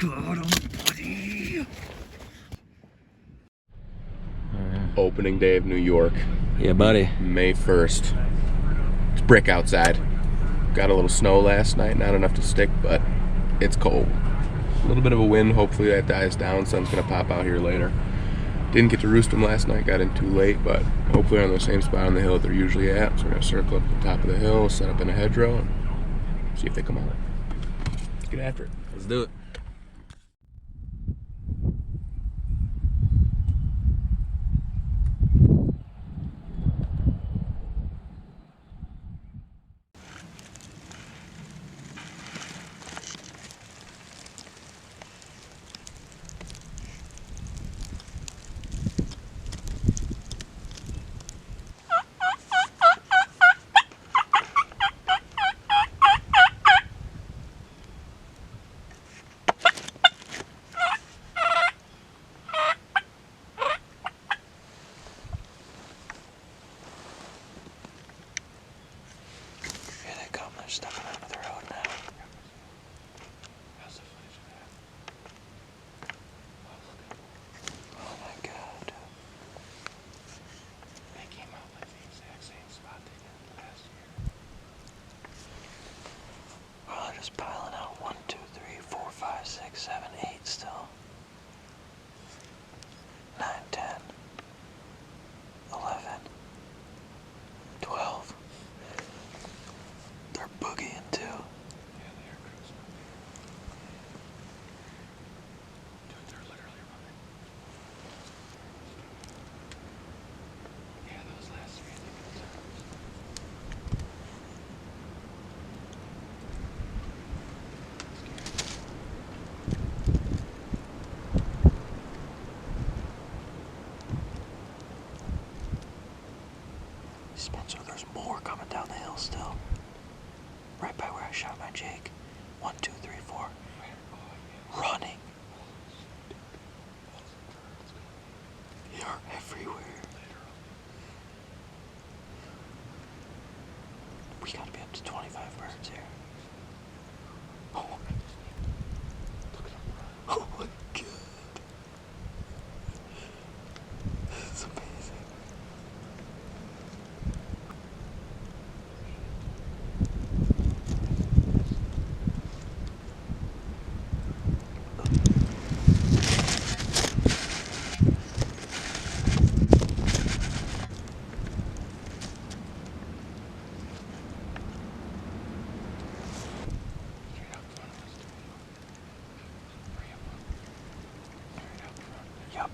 Got him, buddy. Opening day of New York. Yeah, buddy. May 1st. It's brick outside. Got a little snow last night, not enough to stick, but it's cold. A little bit of a wind, hopefully that dies down. Sun's gonna pop out here later. Didn't get to roost them last night, got in too late, but hopefully they're on the same spot on the hill that they're usually at. So we're gonna circle up the top of the hill, set up in a hedgerow, and see if they come out. Let's get after it. Let's do it. Stepping onto the road now. How's the footage of that? Oh my god. They came out like the exact same spot they did last year. Well, they're just piling out 1, 2, 3, 4, 5, 6, 7, 8 still. 9, 10, 11, 12. They're boogieing too. Yeah, they are cruising. Dude, they're literally running. Yeah, those last 3 I think are times. Spencer, there's more coming down the hill still. Right by where I shot my Jake. 1, 2, 3, 4. Running. They are everywhere. We gotta be up to 25 birds here. Oh my god. This is amazing. Yup.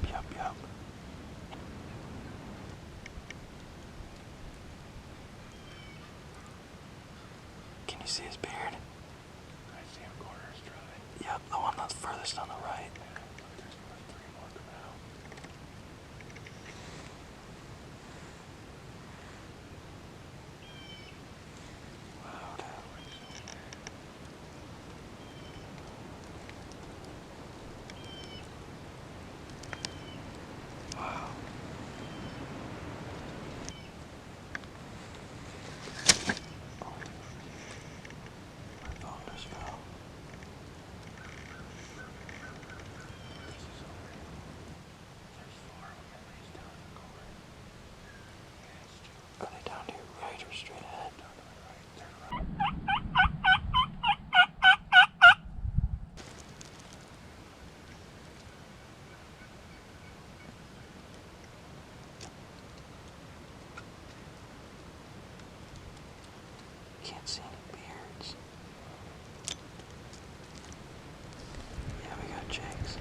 Can you see his beard? I see him corners dry. Yep, the one that's furthest on the right. There's 3 more coming out. Wow, dude. Wow. My phone just fell. There's 4 of them at least down in the corner. Are they down to your right or straight ahead? Down to my right. They're right. Can't see any beards. Yeah, we got Jakes.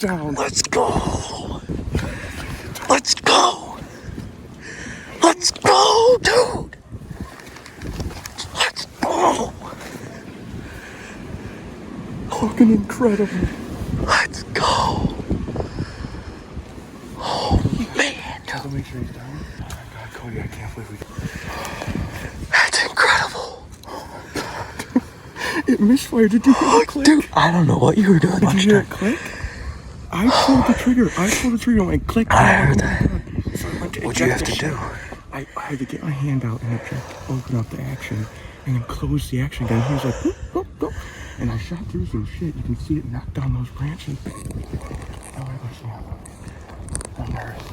down. Let's go. Let's go. Let's go, dude. Let's go. Fucking incredible. Let's go. Oh, man. Gotta make sure he's down. Oh my God, Cody, I can't believe we... That's incredible. It misfired. Did you hear it click? Dude, I don't know what you were doing. Did you hear it click? I pulled the trigger. And went click. I heard that. So I went to What'd you have to eject do? I had to get my hand out and open up the action, and then close the action again. He was like, whoop, whoop, whoop. And I shot through some shit. You can see it knock down those branches. Oh, I wish I'm nervous.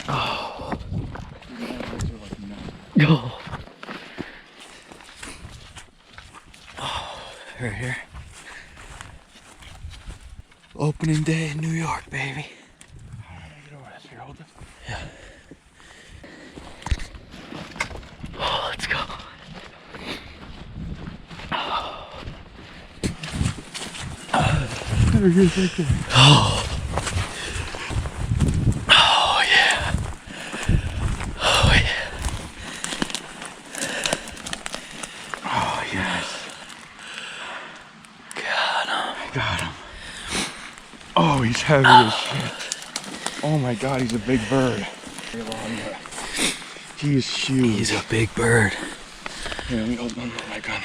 Oh. Go. Oh, right here. Opening day in New York, baby. Yeah. Oh, let's go. Oh. Oh, yeah. Oh, yeah. Oh, yes. Got him. Got him. Oh, he's heavy as shit. Oh my God, he's a big bird. He is huge. He's a big bird. Here, let me hold on to my gun.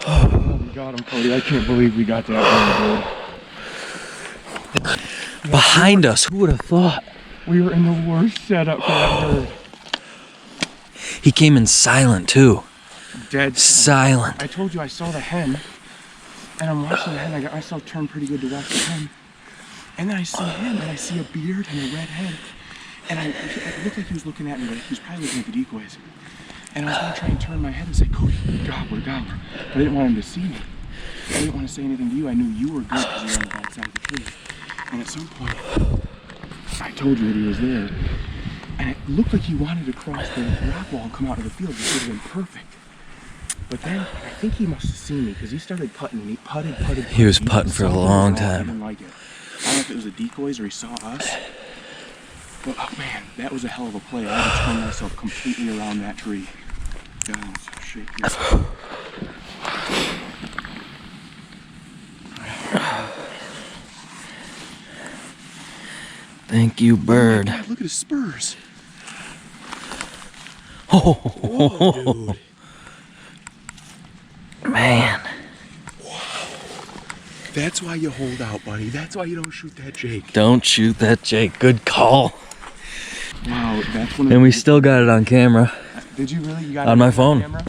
Oh, we got him, Cody. I can't believe we got that bird. Behind us, who would have thought? We were in the worst setup for that bird. He came in silent too. Dead silent. I told you I saw the hen, and I'm watching the hen. I got myself turned pretty good to watch the hen. And then I see him, and I see a beard and a red head. And it looked like he was looking at me, but he was probably looking at the decoys. And I was going to try and turn my head and say, Cody, gobbler, gobbler. But I didn't want him to see me. I didn't want to say anything to you. I knew you were good because you were on the back side of the tree. And at some point, I told you that he was there. And it looked like he wanted to cross the rock wall and come out of the field, which would have been perfect. But then, I think he must have seen me because he started putting, and he putted. He was putting for a long I time. didn't like it. I don't know if it was the decoys or he saw us. But oh man, that was a hell of a play. I had to turn myself completely around that tree. God, I'm so shaky. Thank you, bird. Oh my God, look at his spurs. Oh, Whoa, dude. man. That's why you hold out, buddy. That's why you don't shoot that Jake. Don't shoot that Jake. Good call. Wow, that's one of And we still got it on camera. Did you really? You got On it my phone. camera?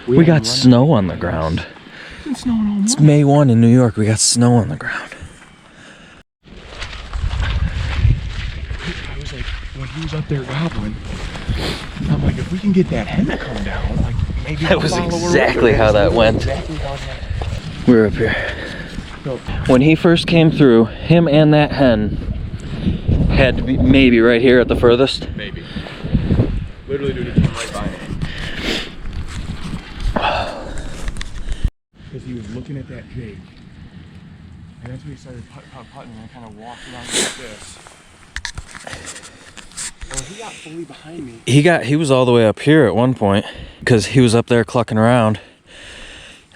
We got snow on the ground. It's been snowing all It's morning. May 1 in New York. We got snow on the ground. I was like, when he was up there gobbling, I'm like, if we can get that hen to come down, like maybe That we'll was follow her exactly over. how that went. Exactly how that. We're up here. So, When he first came through, him and that hen had to be maybe right here at the furthest. Maybe. Literally, dude, it came right by me. because he was looking at that Jake, and that's when he started putting, and I kind of walked around like this. Well, he got fully behind me. He was all the way up here at one point because he was up there clucking around.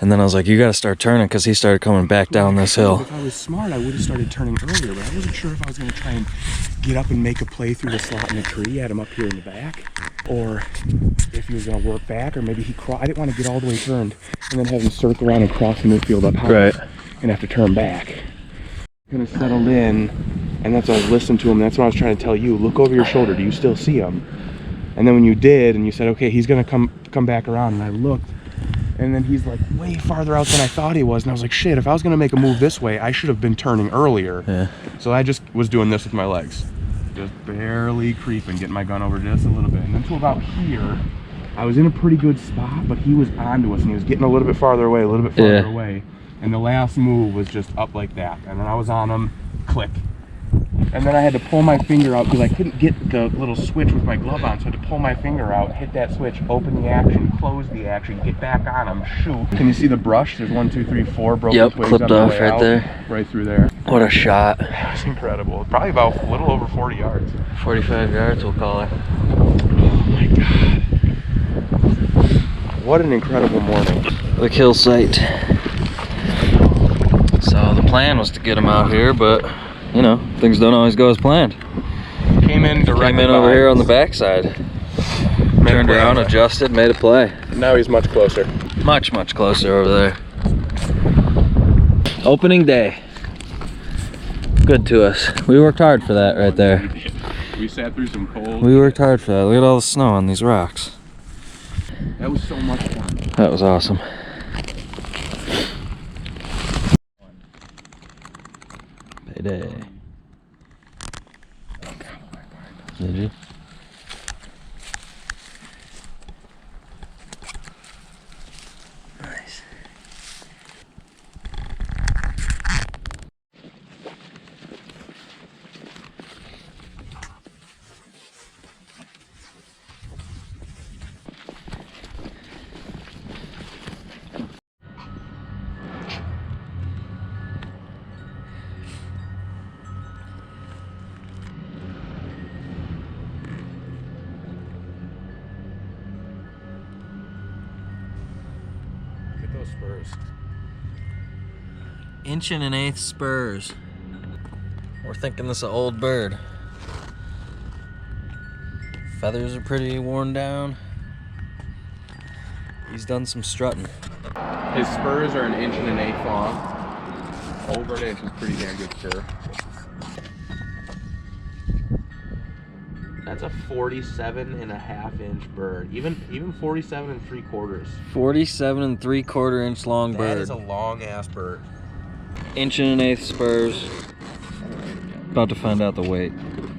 And then I was like, you got to start turning because he started coming back down this hill. If I was smart, I would have started turning earlier, but I wasn't sure if I was going to try and get up and make a play through the slot in the tree, had him up here in the back, or if he was going to work back, or maybe he I didn't want to get all the way turned and then have him circle around and cross the midfield up high. Right. And have to turn back. Kind of settled in, and that's why I was listening to him. That's what I was trying to tell you. Look over your shoulder. Do you still see him? And then when you did, and you said, okay, he's going to come back around, and I looked, and then he's like way farther out than I thought he was, and I was like, shit, if I was going to make a move this way, I should have been turning earlier. Yeah. So I just was doing this with my legs. Just barely creeping, getting my gun over just a little bit. And then to about here, I was in a pretty good spot, but he was onto us, and he was getting a little bit farther away, And the last move was just up like that. And then I was on him, click. And then I had to pull my finger out because I couldn't get the little switch with my glove on, so I had to pull my finger out, hit that switch, open the action, close the action, get back on them, shoot. Can you see the brush? There's 1, 2, 3, 4 broken twigs clipped on the off way right out, there. right through there. What a shot. That was incredible. Probably about a little over 40 yards. 45 yards, we'll call it. Oh my God. What an incredible morning. The kill site. So the plan was to get him out here, but you know, things don't always go as planned. Came in directly. Came in over here on the backside. Turned around, adjusted, made a play. Now he's much closer. Much closer over there. Opening day. Good to us. We worked hard for that right there. We sat through some cold. We worked hard for that. Look at all the snow on these rocks. That was so much fun. That was awesome. Payday. Did you? Nice. Spurs. 1 1/8" spurs. We're thinking this is an old bird. Feathers are pretty worn down. He's done some strutting. His spurs are 1 1/8" long. Over 1 inch is pretty damn good spur. That's a 47.5-inch bird. Even 47 3/4. 47 3/4 inch long That bird. is a long ass bird. 1 1/8" spurs. About to find out the weight.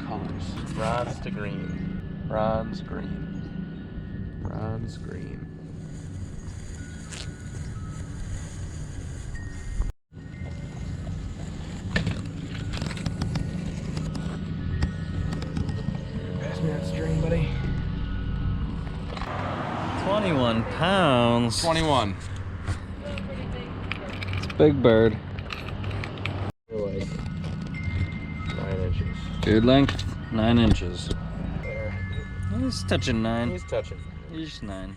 Colors. Bronze to green. Bronze, green. Bronze, green. Pass me that string, buddy. 21 pounds. 21. It's a big bird. Like 9 inches. Beard length, 9 inches. There. He's touching 9. He's touching. He's 9.